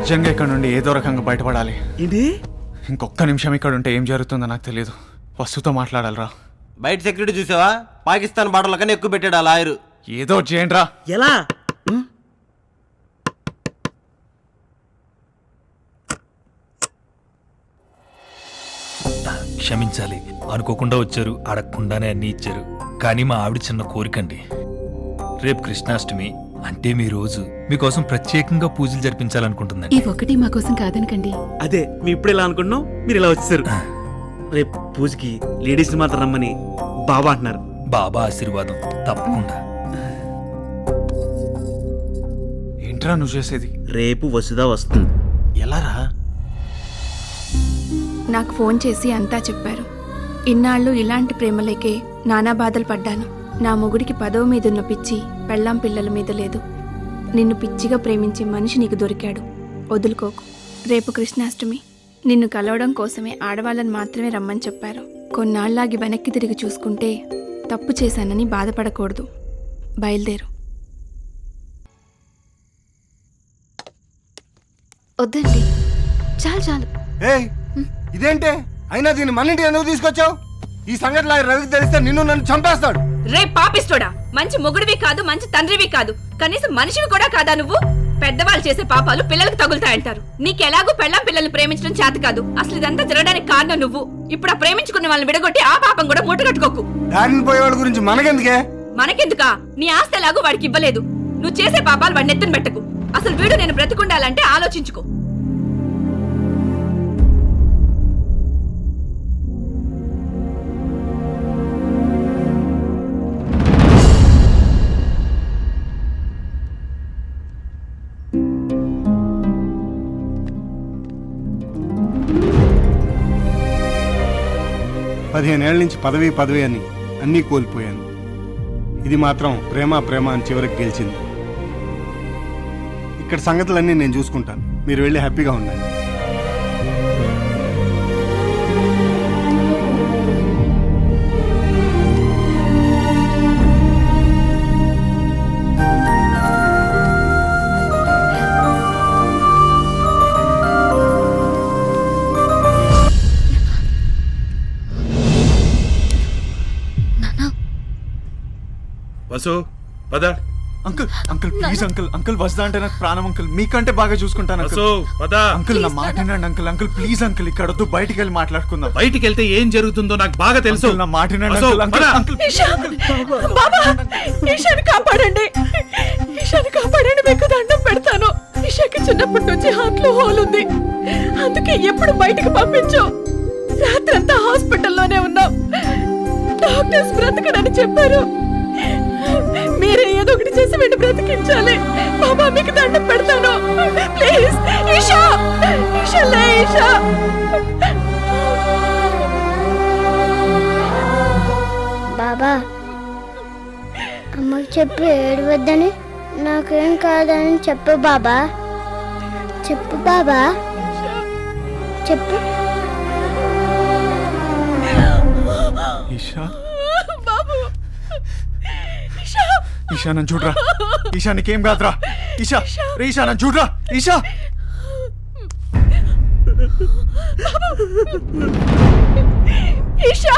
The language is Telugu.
నిజంగా ఇక్కడ నుండి ఏదో రకంగా బయటపడాలి. ఏంటి? ఇంకొక్క నిమిషం ఇక్కడ ఉంటే ఏం జరుగుతుందో నాకు తెలియదు. వస్తుతో మాట్లాడాలరా. బయట సెక్యూరిటీ చూసావా? పాకిస్తాన్ బార్డర్ల కన్నా ఎక్కువ పెట్టాడు ఆ లాయరు. ఏదో చేయండి రా. ఎలా? క్షమించాలి, అనుకోకుండా వచ్చారు, అడగకుండానే అన్నీ ఇచ్చారు. కానీ మా ఆవిడ చిన్న కోరికండి. రేపు కృష్ణాష్టమి అంటే మీ రోజు, మీకోసం ప్రత్యేకంగా పూజలు జరిపించాలనుకుంటుందండి. ఈ ఒకటి మా కోసం కాదనకండి. అదే మీ ఇప్పుడు ఇలా అనుకుంటున్నాం, మీరు ఇలా వచ్చేసారు. రేపు పూజకి లేడీస్ మాత్రం రమ్మని బాబా అంటున్నారు. బాబా ఆశీర్వాదం తప్పకుండా. ఏంట్రా నువ్వు చేసేది? రేపు వసుధ వస్తుంది. ఎలా రా? నాకు ఫోన్ చేసి అంతా చెప్పారు. ఇన్నాళ్ళు ఇలాంటి ప్రేమలేకే నానా బాధలు పడ్డాను. నా మొగుడికి పదవి మీదున్న పిచ్చి పెళ్ళాం పిల్లల మీద లేదు. నిన్ను పిచ్చిగా ప్రేమించే మనిషి నీకు దొరికాడు, వదులుకోకు. రేపు కృష్ణాష్టమి. నిన్ను కలవడం కోసమే ఆడవాళ్ళని మాత్రమే రమ్మని చెప్పారు. కొన్నాళ్ళాగి వెనక్కి తిరిగి చూసుకుంటే తప్పు చేశానని బాధపడకూడదు. బయలుదేరు. వద్దండి, చాలు చాలు. ఇదేంటే అయినా దీన్ని మన ఇంటికి ఎందుకు తీసుకొచ్చావు? ఈ సంగతి లాగా రవికి తెలిస్తే నిన్ను నన్ను చంపేస్తాడు. రే పాపిస్తోడా, మంచి మొగుడివి కాదు, మంచి తండ్రివి కాదు, కనీసం మనిషివి కూడా కాదా నువ్వు? పెద్దవాళ్ళు చేసే పాపాలు పిల్లలకు తగులుతాయంటారు. నీకెలాగూ పెళ్ళాం పిల్లల్ని ప్రేమించడం చేత కాదు. అసలు ఇదంతా జరగడానికి కారణం నువ్వు. ఇప్పుడు ఆ ప్రేమించుకున్న వాళ్ళని విడగొట్టి ఆ పాపం కూడా మూటగట్టుకోకు. దారిని పోయేవాళ్ళ గురించి మనకెందుకే? మనకెందుకా? నీ ఆస్తి ఎలాగూ వాడికి ఇవ్వలేదు. నువ్వు చేసే పాపాలు వాడిని ఎత్తున పెట్టకు. అసలు వీడు నేను బ్రతికుండాలంటే ఆలోచించుకో. పదిహేనేళ్ల నుంచి పదవి అని అన్నీ కోల్పోయాను. ఇది మాత్రం ప్రేమ ప్రేమ అని చివరికి గెలిచింది. ఇక్కడ సంగతులన్నీ నేను చూసుకుంటాను, మీరు వెళ్ళి హ్యాపీగా ఉండండి. వసు పద. Uncle uncle please uncle. Uncle వస్తా అంటే నాకు ప్రాణం అంకుల్. మీకంటే బాగా చూసుకుంటాను అంకుల్. అంకుల్ నా మాట వినండి అంకుల్. అంకుల్ ప్లీజ్ అంకుల్, ఇక్కడ వద్దు, బయటికి వెళ్ళి మాట్లాడుకుందాం. బయటికి వెళ్తే ఏం జరుగుతుందో నాకు బాగా తెలుసు. నా మాట వినండి అంకుల్. అంకుల్ అంకుల్ ఈశాని కాపాడండి, ఈశాని కాపాడండి, మీకు దండం పెడతాను. ఈశాకి చిన్నప్పటి నుంచి హార్ట్ లో హోల్ ఉంది, అందుకే ఎప్పుడు బయటకు పంపించావు. రాత్రంతా హాస్పిటల్లోనే ఉన్నాం. డాక్టర్స్ బ్రతకడని చెప్పారు. మీరే ఏదో ఒకటి చేసి వీడిని బ్రతికించాలి. బాబా మీకు దండం పెడతాను, ప్లీజ్. ఈషా, ఈషా లే, ఈషా. బాబా అమ్మకి చెప్పి ఏడవద్దని, నాకేం కాదని చెప్పు బాబా. చెప్పు బాబా, చెప్పు. ఈషా, ఈషా నన్ను చూడరా. ఈషా నీకేం కాదురా. ఈషా రే, ఈషా నన్ను చూడరా. ఈషా ఈషా